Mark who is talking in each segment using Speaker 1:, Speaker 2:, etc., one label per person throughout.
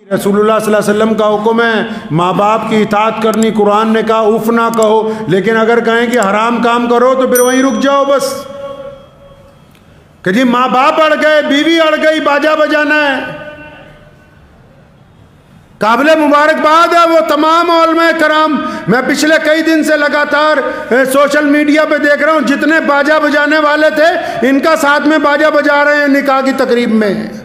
Speaker 1: रसूलुल्लाह सल्लल्लाहु अलैहि वसल्लम का हुक्म है माँ बाप की इताअत करनी, कुरान ने कहा उफ ना कहो, लेकिन अगर कहें कि हराम काम करो तो फिर वहीं रुक जाओ बस। कि जी माँ बाप अड़ गए, बीवी अड़ गई, बाजा बजाना है। काबिल मुबारकबाद है वो तमाम उलमा कराम। मैं पिछले कई दिन से लगातार सोशल मीडिया पे देख रहा हूँ, जितने बाजा बजाने वाले थे इनका साथ में बाजा बजा रहे हैं निकाह की तकरीब में।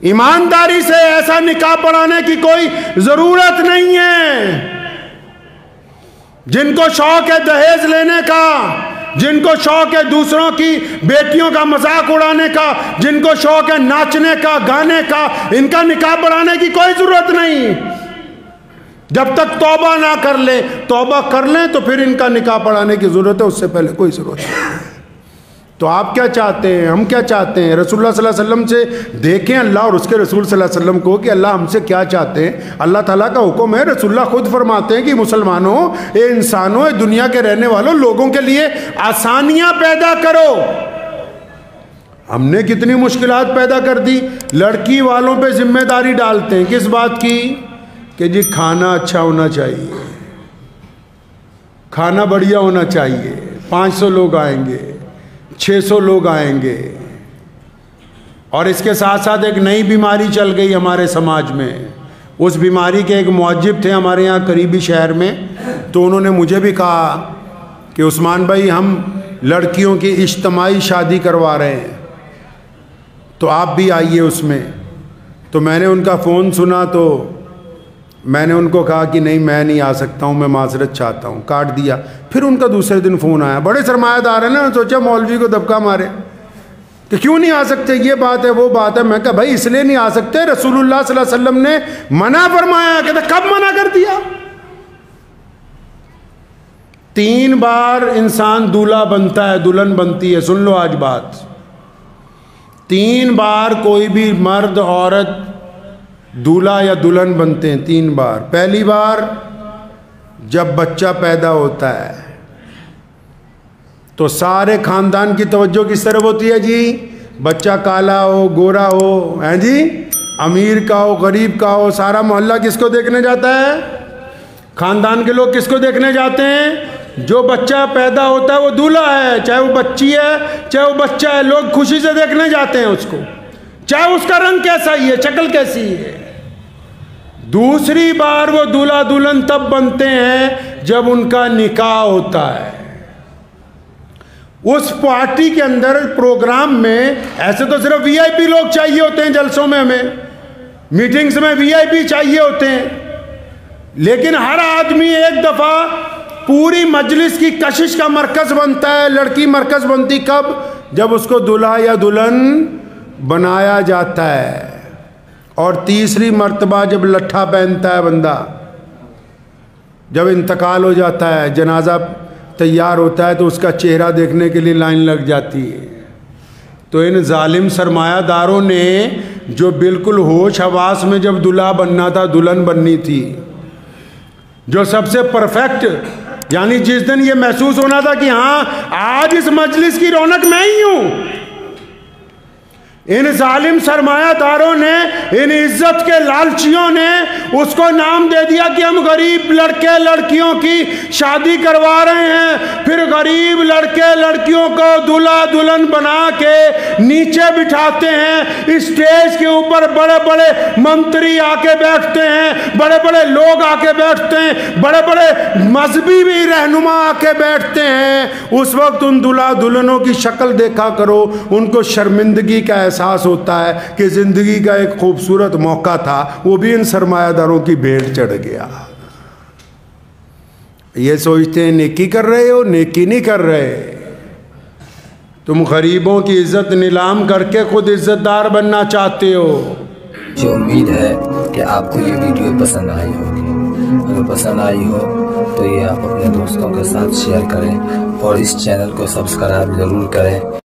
Speaker 1: ईमानदारी से ऐसा निकाह पढ़ाने की कोई जरूरत नहीं है। जिनको शौक है दहेज लेने का, जिनको शौक है दूसरों की बेटियों का मजाक उड़ाने का, जिनको शौक है नाचने का, गाने का, इनका निकाह पढ़ाने की कोई जरूरत नहीं। जब तक तौबा ना कर ले, तौबा कर लें तो फिर इनका निकाह पढ़ाने की जरूरत है, उससे पहले कोई जरूरत नहीं। तो आप क्या चाहते हैं, हम क्या चाहते हैं? रसूलुल्लाह सल्लल्लाहु अलैहि वसल्लम से देखें अल्लाह और उसके रसूल सल्लल्लाहु अलैहि वसल्लम को कि अल्लाह हमसे क्या चाहते हैं। अल्लाह ताला का हुक्म है, रसूलुल्लाह खुद फरमाते हैं कि मुसलमानों, ए इंसानों, ए दुनिया के रहने वालों, लोगों के लिए आसानियां पैदा करो। हमने कितनी मुश्किलात पैदा कर दी। लड़की वालों पे जिम्मेदारी डालते हैं किस बात की? कि जी खाना अच्छा होना चाहिए, खाना बढ़िया होना चाहिए, 500 लोग आएंगे, 600 लोग आएंगे। और इसके साथ साथ एक नई बीमारी चल गई हमारे समाज में। उस बीमारी के एक मुअज्जिब थे हमारे यहाँ करीबी शहर में, तो उन्होंने मुझे भी कहा कि उस्मान भाई हम लड़कियों की इज्तिमाई शादी करवा रहे हैं, तो आप भी आइए उसमें। तो मैंने उनका फ़ोन सुना तो मैंने उनको कहा कि नहीं मैं नहीं आ सकता हूँ, मैं माजरत चाहता हूँ, काट दिया। फिर उनका दूसरे दिन फ़ोन आया, बड़े सरमायादार है ना, सोचा मौलवी को दबका मारे कि क्यों नहीं आ सकते, ये बात है वो बात है। मैं कहा भाई इसलिए नहीं आ सकते, रसूलुल्लाह सल्लल्लाहु अलैहि वसल्लम ने मना फरमाया। कहते कब मना कर दिया? 3 बार इंसान दूल्हा बनता है, दुल्हन बनती है। सुन लो आज बात, 3 बार कोई भी मर्द औरत दूल्हा या दुल्हन बनते हैं, 3 बार। पहली बार जब बच्चा पैदा होता है तो सारे खानदान की तवज्जो किस तरफ होती है जी? बच्चा काला हो, गोरा हो, हैं जी, अमीर का हो, गरीब का हो, सारा मोहल्ला किसको देखने जाता है? खानदान के लोग किसको देखने जाते हैं? जो बच्चा पैदा होता है वो दूल्हा है, चाहे वो बच्ची है चाहे वो बच्चा है, लोग खुशी से देखने जाते हैं उसको, चाहे उसका रंग कैसा ही है, शक्ल कैसी है। दूसरी बार वो दूल्हा दुल्हन तब बनते हैं जब उनका निकाह होता है। उस पार्टी के अंदर, प्रोग्राम में, ऐसे तो सिर्फ वीआईपी लोग चाहिए होते हैं जलसों में, हमें मीटिंग्स में वीआईपी चाहिए होते हैं, लेकिन हर आदमी एक दफा पूरी मजलिस की कशिश का मरकज बनता है। लड़की मरकज बनती कब? जब उसको दूल्हा या दुल्हन बनाया जाता है। और तीसरी मर्तबा जब लट्ठा पहनता है बंदा, जब इंतकाल हो जाता है, जनाजा तैयार होता है, तो उसका चेहरा देखने के लिए लाइन लग जाती है। तो इन जालिम सरमायादारों ने जो बिल्कुल होश हवास में जब दूल्हा बनना था, दुल्हन बननी थी, जो सबसे परफेक्ट, यानी जिस दिन ये महसूस होना था कि हाँ आज इस मजलिस की रौनक मैं ही हूं, इन जालिम सरमायादारों ने, इन इज्जत के लालचियों ने उसको नाम दे दिया कि हम गरीब लड़के लड़कियों की शादी करवा रहे हैं। फिर गरीब लड़के लड़कियों को दूल्हा दुल्हन बना के नीचे बिठाते हैं, स्टेज के ऊपर बड़े बड़े मंत्री आके बैठते हैं, बड़े बड़े लोग आके बैठते हैं, बड़े बड़े मजहबी भी रहनुमा आके बैठते हैं। उस वक्त उन दूल्हा दुल्हनों की शक्ल देखा करो, उनको शर्मिंदगी का एहसास होता है कि जिंदगी का एक खूबसूरत मौका था, वो भी इन सरमायादारों की भेंट चढ़ गया। ये सोचते हैं नेकी कर रहे हो, नेकी नहीं कर रहे। तुम गरीबों की इज्जत नीलाम करके खुद इज्जतदार बनना चाहते हो।
Speaker 2: मुझे उम्मीद है कि आपको ये वीडियो पसंद आई होगी। अगर पसंद आई हो तो ये आप अपने दोस्तों के साथ शेयर करें और इस चैनल को सब्सक्राइब जरूर करें।